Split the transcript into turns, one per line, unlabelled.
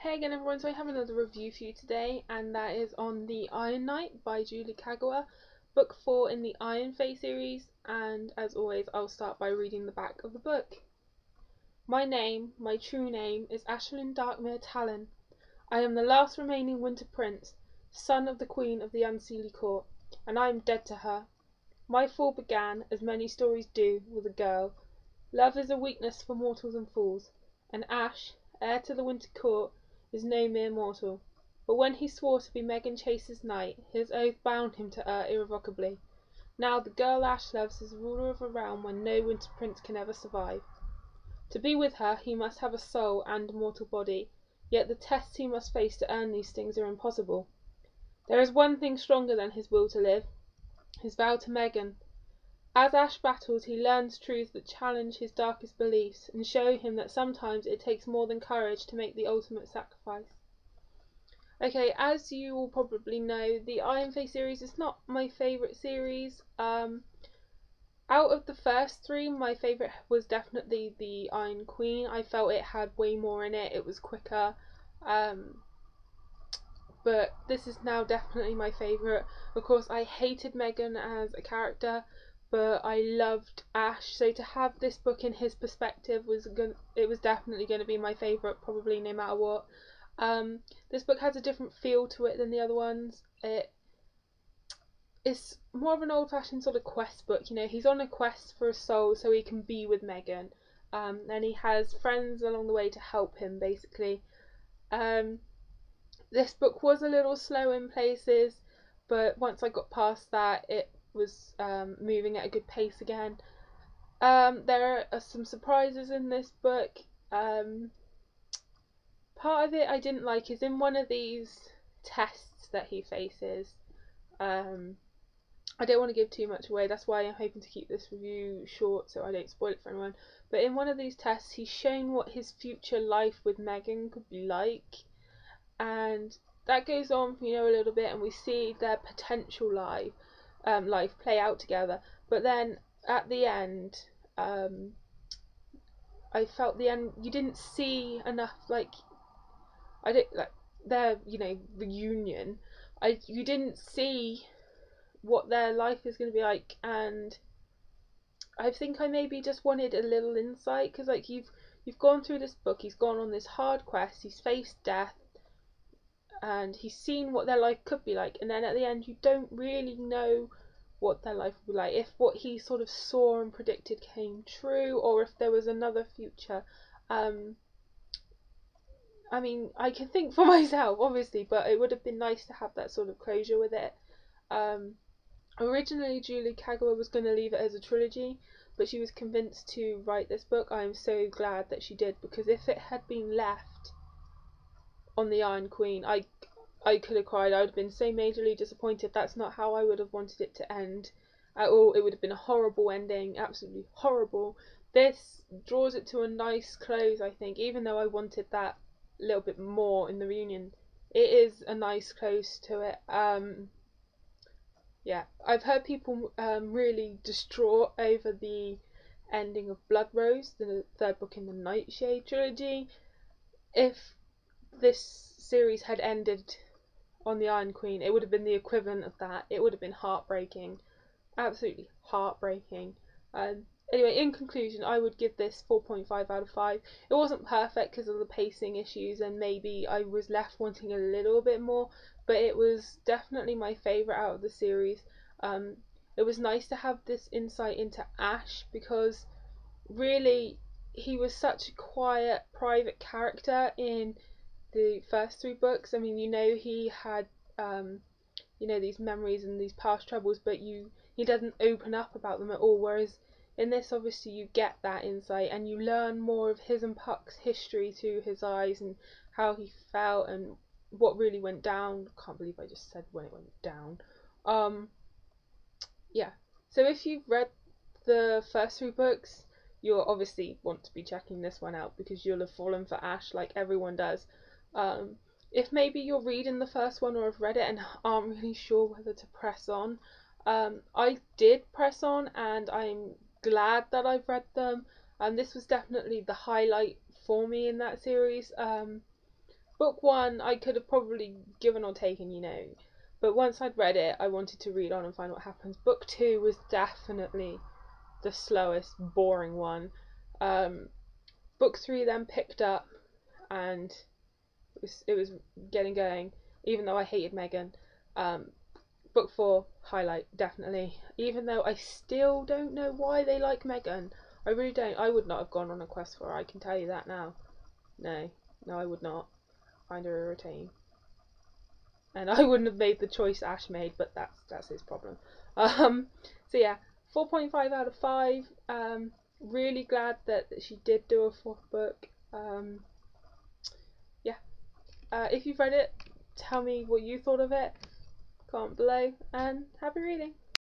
Hey again everyone, so I have another review for you today, and that is on The Iron Knight by Julie Kagawa, book 4 in the Iron Fae series, and as always I'll start by reading the back of the book. My name, my true name, is Ashelin Darkmere Talon. I am the last remaining Winter Prince, son of the Queen of the Unseelie Court, and I am dead to her. My fall began, as many stories do, with a girl. Love is a weakness for mortals and fools, and Ash, heir to the Winter Court, is no mere mortal. But when he swore to be Megan Chase's knight, his oath bound him to her irrevocably. Now the girl Ash loves is ruler of a realm where no Winter Prince can ever survive. To be with her, he must have a soul and a mortal body, yet the tests he must face to earn these things are impossible. There is one thing stronger than his will to live, his vow to Megan. As Ash battles, he learns truths that challenge his darkest beliefs and show him that sometimes it takes more than courage to make the ultimate sacrifice. Okay, as you all probably know, the Iron Fae series is not my favourite series. Out of the first three, my favourite was definitely the Iron Queen. I felt it had way more in it, it was quicker. But this is now definitely my favourite. Of course, I hated Megan as a character, but I loved Ash, so to have this book in his perspective was definitely going to be my favourite, probably no matter what. This book has a different feel to it than the other ones. It's more of an old-fashioned sort of quest book. You know, he's on a quest for a soul so he can be with Megan, and he has friends along the way to help him, basically. This book was a little slow in places, but once I got past that, it was moving at a good pace again. There are some surprises in this book. Part of it I didn't like is in one of these tests that he faces. I don't want to give too much away, that's why I'm hoping to keep this review short so I don't spoil it for anyone. But in one of these tests, he's shown what his future life with Megan could be like, and that goes on, you know, a little bit, and we see their potential life play out together. But then at the end, I felt the end you didn't see enough, like I did like their reunion. You didn't see what their life is going to be like, and I think I maybe just wanted a little insight, because like you've gone through this book, he's gone on this hard quest, he's faced death, and he's seen what their life could be like, and then at the end you don't really know what their life would be like, if what he sort of saw and predicted came true, or if there was another future. I mean, I can think for myself, obviously, but it would have been nice to have that sort of closure with it. Originally, Julie Kagawa was going to leave it as a trilogy, but she was convinced to write this book. I am so glad that she did, because if it had been left on the Iron Queen, I could have cried. I would have been so majorly disappointed. That's not how I would have wanted it to end at all. It would have been a horrible ending, absolutely horrible. This draws it to a nice close, I think, even though I wanted that little bit more in the reunion. It is a nice close to it. Yeah, I've heard people really distraught over the ending of Blood Rose, the third book in the Nightshade trilogy. If this series had ended on the Iron Queen, it would have been the equivalent of that. It would have been heartbreaking, absolutely heartbreaking. Anyway, in conclusion, I would give this 4.5 out of 5. It wasn't perfect because of the pacing issues, and maybe I was left wanting a little bit more, but it was definitely my favourite out of the series. It was nice to have this insight into Ash, because really he was such a quiet, private character in the first three books. I mean, he had these memories and these past troubles, but he doesn't open up about them at all, whereas in this, obviously, you get that insight and you learn more of his and Puck's history through his eyes, and how he felt and what really went down. I can't believe I just said when it went down. Yeah, so if you've read the first three books, you'll obviously want to be checking this one out, because you'll have fallen for Ash like everyone does. If maybe you're reading the first one or have read it and aren't really sure whether to press on, I did press on, and I'm glad that I've read them. This was definitely the highlight for me in that series. book one I could have probably given or taken, you know, but once I'd read it, I wanted to read on and find what happens. Book two was definitely the slowest, boring one. Book three then picked up, and it was getting going. Even though I hated Megan, book four highlight definitely. Even though I still don't know why they like Megan, I really don't. I would not have gone on a quest for her. I can tell you that now. No, no, I would not find her irritating, and I wouldn't have made the choice Ash made. But that's his problem. So yeah, 4.5 out of 5. Really glad that she did do a fourth book. Yeah. If you've read it, tell me what you thought of it. Comment below and happy reading.